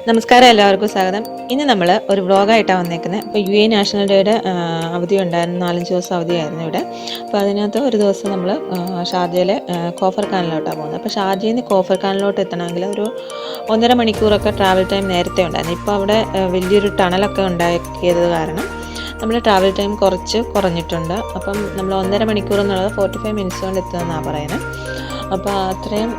നമസ്കാരം, എല്ലാവർക്കും സ്വാഗതം. ഇനി നമ്മൾ ഒരു വ്ളോഗായിട്ടാണ് വന്നേക്കുന്നത്. ഇപ്പോൾ UN നാഷണൽ ഡേയുടെ അവധി ഉണ്ടായിരുന്നു, 4-5 ദിവസം അവധിയായിരുന്നു ഇവിടെ. അപ്പോൾ അതിനകത്ത് ഒരു ദിവസം നമ്മൾ ഷാർജയിലെ കോഫർ ഖാനിലോട്ടാണ് പോകുന്നത്. അപ്പോൾ ഷാർജയിൽ നിന്ന് കോഫർ ഖാനിലോട്ട് എത്തണമെങ്കിൽ ഒരു 1.5 മണിക്കൂറൊക്കെ ട്രാവൽ ടൈം നേരത്തെ ഉണ്ടായിരുന്നു. ഇപ്പോൾ അവിടെ വലിയൊരു ടണലൊക്കെ ഉണ്ടാക്കിയത് കാരണം നമ്മൾ ട്രാവൽ ടൈം കുറച്ച് കുറഞ്ഞിട്ടുണ്ട്. അപ്പം നമ്മൾ 1.5 മണിക്കൂർ എന്നുള്ളത് 45 മിനിറ്റ്സ് കൊണ്ട് എത്തുമെന്നാണ് പറയുന്നത്. അപ്പോൾ അത്രയും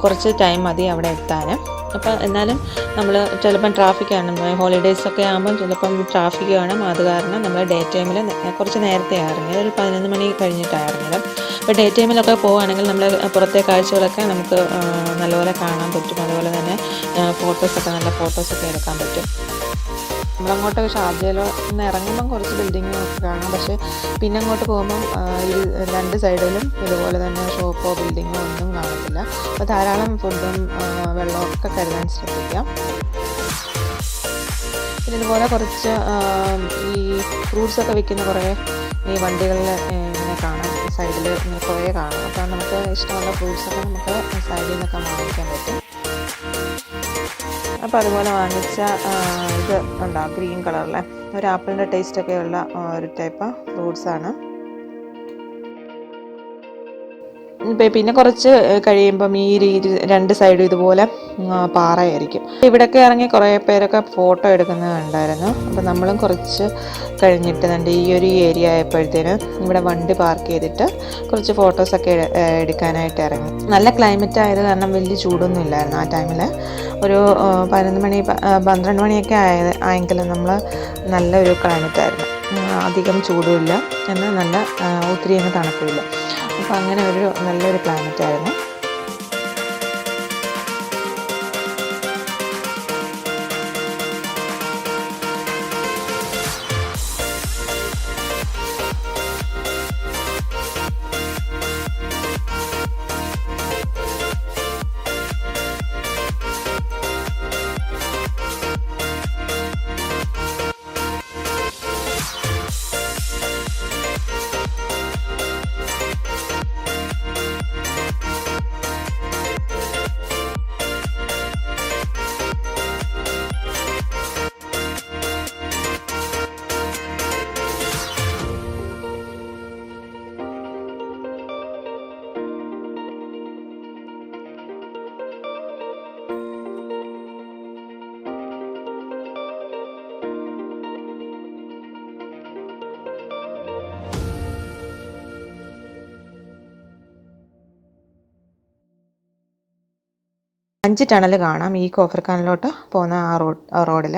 കുറച്ച് ടൈം മതി അവിടെ എത്താൻ. അപ്പോൾ എന്നാലും നമ്മൾ ചിലപ്പം ട്രാഫിക് കാണും, ഹോളിഡേയ്സൊക്കെ ആകുമ്പം ചിലപ്പം ട്രാഫിക് കാണും. അത് കാരണം നമ്മൾ ഡേ ടൈമിൽ കുറച്ച് നേരത്തെ ഇറങ്ങിയത്, ഒരു 11 മണി കഴിഞ്ഞിട്ടാണ് ഇറങ്ങിയത്. അപ്പോൾ ഡേ ടൈമിലൊക്കെ പോവുകയാണെങ്കിൽ നമ്മൾ പുറത്തെ കാഴ്ചകളൊക്കെ നമുക്ക് നല്ലപോലെ കാണാൻ പറ്റും. അതുപോലെ തന്നെ നല്ല ഫോട്ടോസൊക്കെ എടുക്കാൻ പറ്റും. നമ്മളങ്ങോട്ട് ഷാർജയിൽ നിന്ന് ഇറങ്ങുമ്പം കുറച്ച് ബിൽഡിങ്ങൊക്കെ കാണാം. പക്ഷേ പിന്നെ അങ്ങോട്ട് പോകുമ്പം ഈ 2 സൈഡിലും ഇതുപോലെ തന്നെ ഷോപ്പോ ബിൽഡിങ്ങോ ഒന്നും കാണത്തില്ല. അപ്പോൾ ധാരാളം ഫുഡും വെള്ളമൊക്കെ കരുതാൻ ശ്രദ്ധിക്കാം. പിന്നെ ഇതുപോലെ കുറച്ച് ഈ ഫ്രൂട്ട്സൊക്കെ വിൽക്കുന്ന കുറേ ഈ വണ്ടികളിൽ ഇങ്ങനെ കാണാം, സൈഡിൽ ഇങ്ങനെ കുറേ കാണാം. അപ്പോൾ നമുക്ക് ഇഷ്ടമുള്ള ഫ്രൂട്ട്സൊക്കെ നമുക്ക് സൈഡിൽ നിന്നൊക്കെ വാങ്ങിക്കാൻ പറ്റും. അപ്പോൾ അതുപോലെ വാങ്ങിച്ച ഇത് ഉണ്ടാവും, ഗ്രീൻ കളറിലെ ഒരു ആപ്പിളിൻ്റെ ടേസ്റ്റൊക്കെ ഉള്ള ഒരു ടൈപ്പ് ഫ്രൂട്ട്സാണ്. പിന്നെ കുറച്ച് കഴിയുമ്പം ഈ 2 സൈഡും ഇതുപോലെ പാറയായിരിക്കും. ഇവിടെയൊക്കെ ഇറങ്ങി കുറേ പേരൊക്കെ ഫോട്ടോ എടുക്കുന്നത് കണ്ടായിരുന്നു. അപ്പോൾ നമ്മളും കുറച്ച് കഴിഞ്ഞിട്ട് ഈ ഒരു ഏരിയ ആയപ്പോഴത്തേന് ഇവിടെ വണ്ടി പാർക്ക് ചെയ്തിട്ട് കുറച്ച് ഫോട്ടോസൊക്കെ എടുക്കാനായിട്ട് ഇറങ്ങി. നല്ല ക്ലൈമറ്റ് ആയത് കാരണം വലിയ ചൂടൊന്നും ഇല്ലായിരുന്നു ആ ടൈമിൽ. ഒരു 11 മണി 12 മണിയൊക്കെ ആയെങ്കിലും നമ്മൾ നല്ലൊരു ക്ലൈമറ്റായിരുന്നു. അധികം ചൂടുമില്ല, എന്നാൽ നല്ല ഒത്തിരി അങ്ങ് തണുപ്പില്ല. അപ്പോൾ അങ്ങനെ ഒരു നല്ലൊരു ക്ലൈമറ്റായിരുന്നു. അഞ്ച് ടണൽ കാണാം ഈ കോഫർ ഖാനിലോട്ട് പോകുന്ന ആ റോഡിൽ.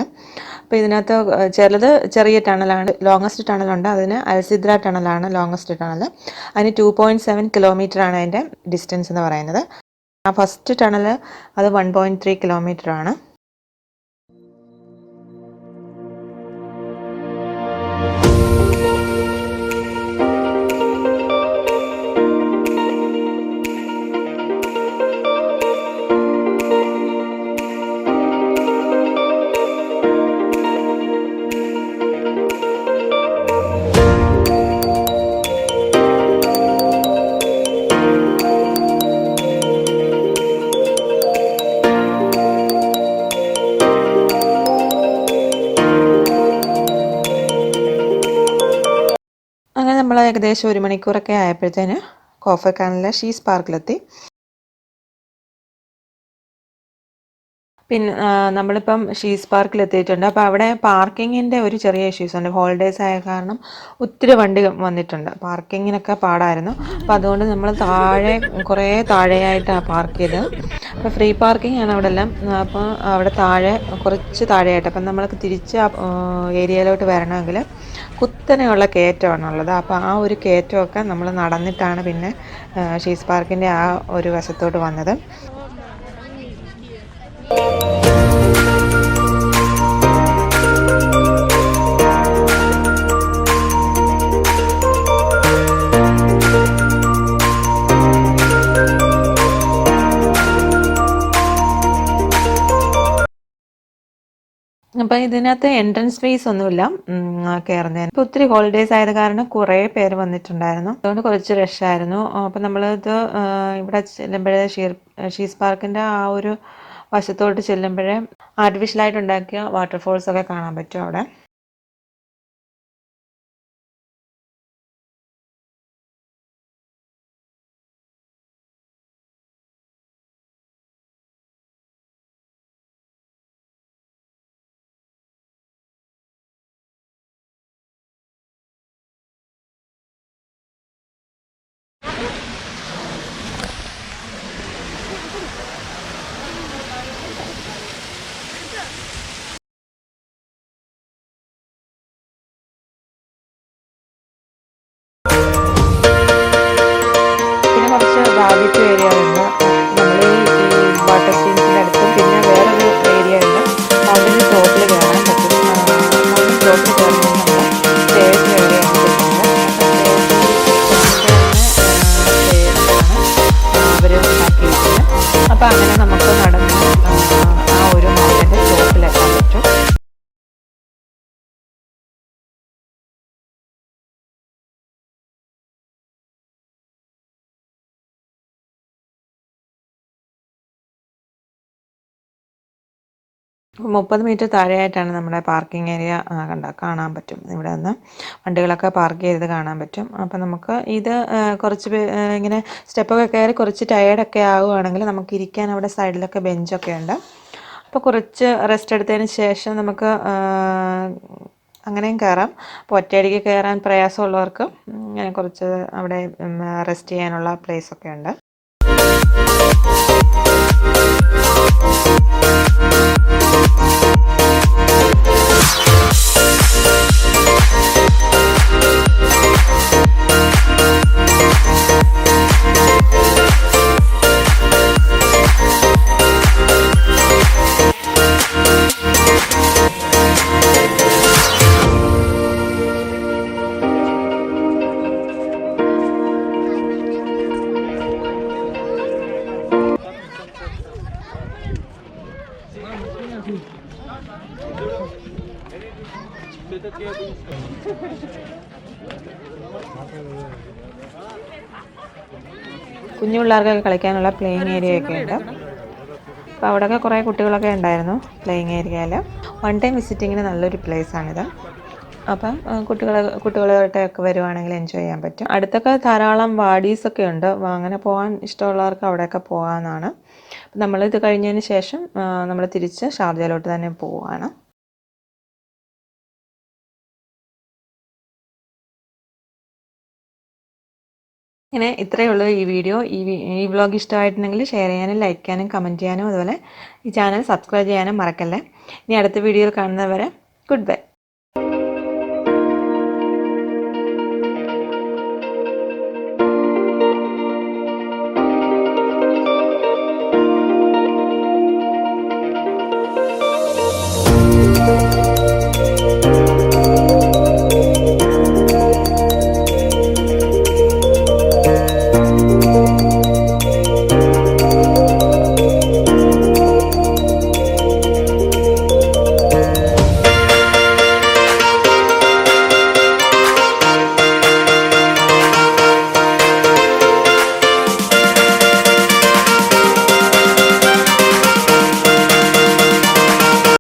അപ്പോൾ ഇതിനകത്ത് ചിലത് ചെറിയ ടണലാണ്, ലോങ്ങസ്റ്റ് ടണലുണ്ട്. അതിന് അൽസിദ്ര ടണലാണ് ലോങ്ങസ്റ്റ് ടണൽ. അതിന് 2.7 കിലോമീറ്ററാണ് അതിൻ്റെ ഡിസ്റ്റൻസ് എന്ന് പറയുന്നത്. ആ ഫസ്റ്റ് ടണൽ അത് 1.3 കിലോമീറ്ററാണ്. അങ്ങനെ നമ്മൾ ഏകദേശം 1 മണിക്കൂറൊക്കെ ആയപ്പോഴത്തേന് കോഫർ ഖാനിലെ ഷീസ് പാർക്കിലെത്തി. പിന്നെ നമ്മളിപ്പം ഷീസ് പാർക്കിൽ എത്തിയിട്ടുണ്ട്. അപ്പോൾ അവിടെ പാർക്കിങ്ങിൻ്റെ ഒരു ചെറിയ ഇഷ്യൂസ് ഉണ്ട്. ഹോളിഡേയ്സ് ആയ കാരണം ഒത്തിരി വണ്ടി വന്നിട്ടുണ്ട്, പാർക്കിങ്ങിനൊക്കെ പാടായിരുന്നു. അപ്പോൾ അതുകൊണ്ട് നമ്മൾ കുറേ താഴെയായിട്ടാണ് പാർക്ക് ചെയ്തത്. അപ്പോൾ ഫ്രീ പാർക്കിംഗ് ആണ് അവിടെ എല്ലാം. അപ്പോൾ അവിടെ കുറച്ച് താഴെയായിട്ട്, അപ്പം നമ്മൾക്ക് തിരിച്ച് ഏരിയയിലോട്ട് വരണമെങ്കിൽ കുത്തനെയുള്ള കയറ്റമാണുള്ളത്. അപ്പോൾ ആ ഒരു കയറ്റമൊക്കെ നമ്മൾ നടന്നിട്ടാണ് പിന്നെ ഷീസ് പാർക്കിൻ്റെ ആ ഒരു വശത്തോട്ട് വന്നത്. അപ്പോൾ ഇതിനകത്ത് എൻട്രൻസ് ഫീസ് ഒന്നുമില്ല കയറുന്നതിന്. ഇപ്പോൾ ഒത്തിരി ഹോളിഡേയ്സ് ആയത് കാരണം കുറേ പേര് വന്നിട്ടുണ്ടായിരുന്നു, അതുകൊണ്ട് കുറച്ച് റഷായിരുന്നു. അപ്പോൾ നമ്മളിത് ഇവിടെ ചെല്ലുമ്പോഴേ ഷീസ് പാർക്കിൻ്റെ ആ ഒരു വശത്തോട്ട് ചെല്ലുമ്പോഴേ ആർട്ടിഫിഷ്യലായിട്ട് ഉണ്ടാക്കിയ വാട്ടർഫോൾസൊക്കെ കാണാൻ പറ്റും അവിടെ. പിന്നെ കുറച്ച് ബാർബിക്യൂ ഏരിയകളുണ്ട്. നമ്മൾ ഈ വാട്ടർ സ്ട്രീംസിൻ്റെ അടുത്തും പിന്നെ വേറൊരു ഏരിയ ഉണ്ട്. മൗണ്ടിൻ്റെ ടോപ്പിൽ കയറാൻ പറ്റും. മൗണ്ടിൻ്റെ ടോപ്പിൽ കയറുമ്പോൾ നമ്മൾ സ്റ്റേഴ്സ് കയറിയാണ് ചെല്ലുന്നത്. അപ്പോൾ അവർ ഉണ്ടാക്കിയിരിക്കുന്നത്. അപ്പോൾ അങ്ങനെ നമുക്ക് നടന്ന് ആ ഒരു മൗണ്ടിൻ്റെ ടോപ്പിലെത്താൻ പറ്റും. അപ്പോൾ 30 മീറ്റർ താഴെയായിട്ടാണ് നമ്മുടെ പാർക്കിംഗ് ഏരിയ കാണാൻ പറ്റും. ഇവിടെ നിന്ന് വണ്ടികളൊക്കെ പാർക്ക് ചെയ്ത് കാണാൻ പറ്റും. അപ്പോൾ നമുക്ക് ഇത് കുറച്ച് ഇങ്ങനെ സ്റ്റെപ്പൊക്കെ കയറി കുറച്ച് ടയേർഡൊക്കെ ആവുകയാണെങ്കിൽ നമുക്ക് ഇരിക്കാൻ അവിടെ സൈഡിലൊക്കെ ബെഞ്ചൊക്കെ ഉണ്ട്. അപ്പോൾ കുറച്ച് റെസ്റ്റ് എടുത്തതിന് ശേഷം നമുക്ക് അങ്ങനെയും കയറാം. അപ്പോൾ ഒറ്റയടിക്ക് കയറാൻ പ്രയാസമുള്ളവർക്ക് ഇങ്ങനെ കുറച്ച് അവിടെ റെസ്റ്റ് ചെയ്യാനുള്ള പ്ലേസൊക്കെ ഉണ്ട്. കുഞ്ഞു പിള്ളേർക്കൊക്കെ കളിക്കാനുള്ള പ്ലേയിങ് ഏരിയയൊക്കെ ഉണ്ട്. അപ്പോൾ അവിടെയൊക്കെ കുറേ കുട്ടികളൊക്കെ ഉണ്ടായിരുന്നു പ്ലേയിങ് ഏരിയയിൽ. വൺ ടൈം വിസിറ്റിങ്ങിന് നല്ലൊരു പ്ലേസാണിത്. അപ്പം കുട്ടികളായിട്ടൊക്കെ വരുവാണെങ്കിൽ എൻജോയ് ചെയ്യാൻ പറ്റും. അടുത്തൊക്കെ ധാരാളം വാഡീസൊക്കെ ഉണ്ട്. അങ്ങനെ പോകാൻ ഇഷ്ടമുള്ളവർക്ക് അവിടെയൊക്കെ പോകാമെന്നാണ്. നമ്മളിത് കഴിഞ്ഞതിന് ശേഷം നമ്മൾ തിരിച്ച് ഷാർജയിലോട്ട് തന്നെ പോവുകയാണ്. ഇങ്ങനെ ഇത്രയേ ഉള്ളൂ ഈ വീഡിയോ. ഈ വ്ളോഗ് ഇഷ്ടമായിട്ടുണ്ടെങ്കിൽ ഷെയർ ചെയ്യാനും ലൈക്ക് ചെയ്യാനും കമൻറ്റ് ചെയ്യാനും അതുപോലെ ഈ ചാനൽ സബ്സ്ക്രൈബ് ചെയ്യാനും മറക്കല്ലേ. ഇനി അടുത്ത വീഡിയോയിൽ കാണുന്നവരെ ഗുഡ് ബൈ.